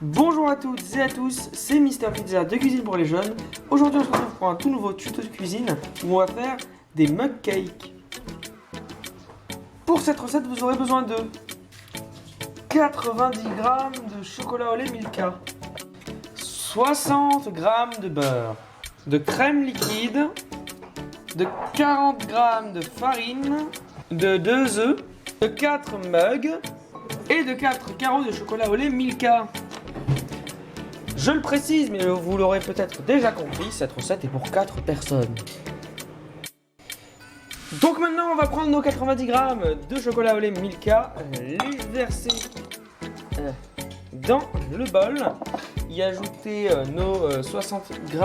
Bonjour à toutes et à tous, c'est Mister Pizza de Cuisine pour les Jeunes. Aujourd'hui on se retrouve pour un tout nouveau tuto de cuisine où on va faire des mug cakes. Pour cette recette vous aurez besoin de 90 g de chocolat au lait Milka, 60 g de beurre, de crème liquide, de 40 g de farine, de 2 œufs, de 4 mugs et de 4 carreaux de chocolat au lait Milka. Je le précise, mais vous l'aurez peut-être déjà compris, cette recette est pour 4 personnes. Donc maintenant, on va prendre nos 90 g de chocolat au lait Milka, les verser dans le bol, y ajouter nos 60 g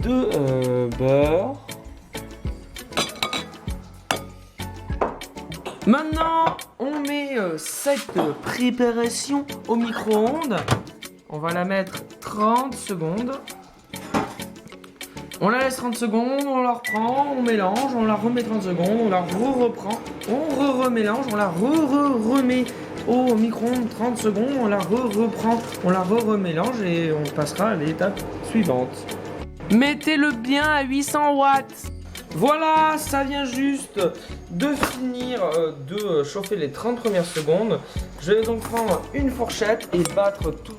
de beurre. Maintenant, on met cette préparation au micro-ondes. On va la mettre 30 secondes. On la laisse 30 secondes, on la reprend, on mélange, on la remet 30 secondes, on la reprend, on remélange, on la remet au micro-ondes 30 secondes, on la reprend, on la remélange et on passera à l'étape suivante. Mettez-le bien à 800 watts. Voilà, ça vient juste de finir de chauffer les 30 premières secondes. Je vais donc prendre une fourchette et battre toute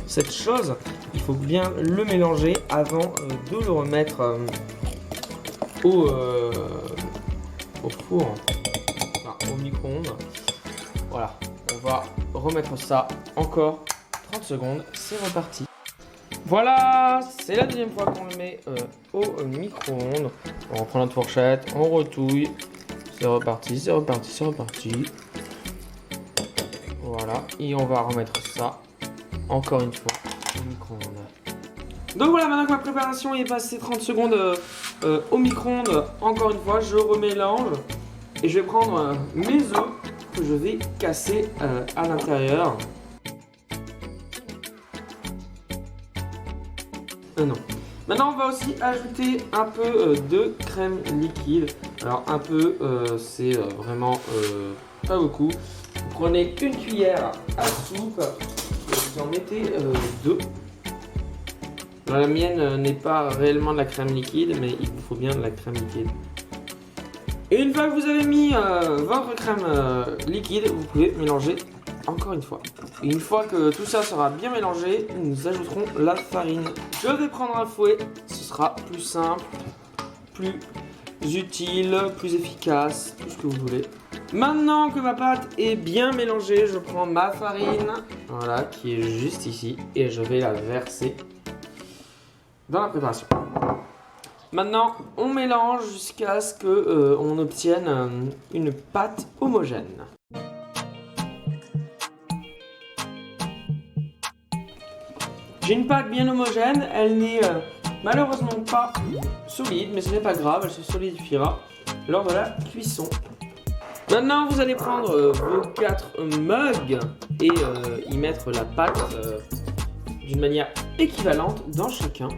cette chose. Il faut bien le mélanger avant de le remettre au four, enfin, au micro-ondes. Voilà, on va remettre ça encore 30 secondes. C'est reparti. Voilà, c'est la deuxième fois qu'on le met au micro-ondes. On reprend notre fourchette, on retouille. C'est reparti, c'est reparti, c'est reparti. Voilà, et on va remettre ça encore une fois au micro-ondes. Donc voilà, maintenant que ma préparation est passée 30 secondes au micro-ondes, encore une fois, je remélange. Et je vais prendre mes œufs que je vais casser à l'intérieur. Non. Maintenant, on va aussi ajouter un peu de crème liquide. Alors, un peu, c'est vraiment pas beaucoup. Vous prenez une cuillère à soupe et vous en mettez deux. Alors, la mienne n'est pas réellement de la crème liquide, mais il vous faut bien de la crème liquide. Et une fois que vous avez mis votre crème liquide, vous pouvez mélanger encore une fois. Et une fois que tout ça sera bien mélangé, nous ajouterons la farine. Je vais prendre un fouet, ce sera plus simple, plus utile, plus efficace, tout ce que vous voulez. Maintenant que ma pâte est bien mélangée, je prends ma farine, voilà, qui est juste ici, et je vais la verser dans la préparation. Maintenant, on mélange jusqu'à ce que on obtienne une pâte homogène. J'ai une pâte bien homogène, elle n'est malheureusement pas solide, mais ce n'est pas grave, elle se solidifiera lors de la cuisson. Maintenant, vous allez prendre vos 4 mugs et y mettre la pâte d'une manière équivalente dans chacun.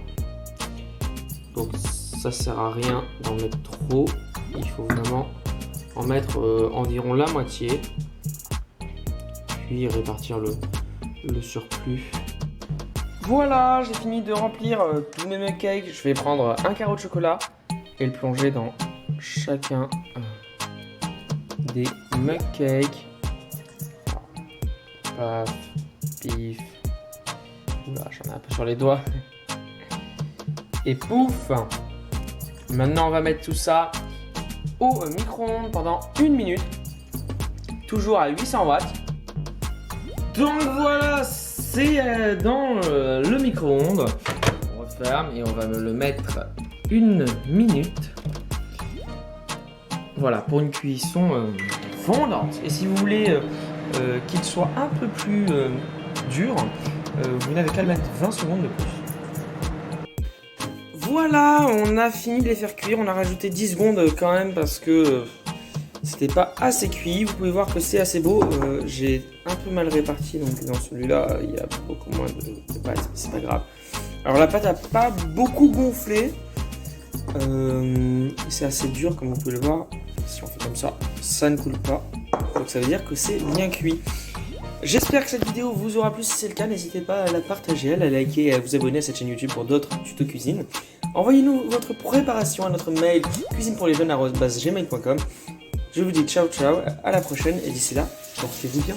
Donc ça sert à rien d'en mettre trop, il faut vraiment en mettre environ la moitié, puis répartir le surplus. Voilà, j'ai fini de remplir tous mes mug cakes. Je vais prendre un carreau de chocolat et le plonger dans chacun des mug cakes. Paf, pif. Oula, j'en ai un peu sur les doigts. Et pouf. Maintenant, on va mettre tout ça au micro-ondes pendant 1 minute. Toujours à 800 watts. Donc voilà, c'est dans le micro-ondes. On referme et on va me le mettre 1 minute. Voilà, pour une cuisson fondante. Et si vous voulez qu'il soit un peu plus dur, vous n'avez qu'à le mettre 20 secondes de plus. Voilà, on a fini de les faire cuire. On a rajouté 10 secondes quand même parce que c'était pas assez cuit. Vous pouvez voir que c'est assez beau. J'ai un peu mal réparti, donc dans celui-là, il y a beaucoup moins de pâte. C'est pas grave. Alors la pâte n'a pas beaucoup gonflé. C'est assez dur, comme vous pouvez le voir. Si on fait comme ça, ça ne coule pas. Donc ça veut dire que c'est bien cuit. J'espère que cette vidéo vous aura plu. Si c'est le cas, n'hésitez pas à la partager, à la liker et à vous abonner à cette chaîne YouTube pour d'autres tutos cuisine. Envoyez-nous votre préparation à notre mail cuisinepourlesjeunes@gmail.com. Je vous dis ciao ciao, à la prochaine et d'ici là, portez-vous bien.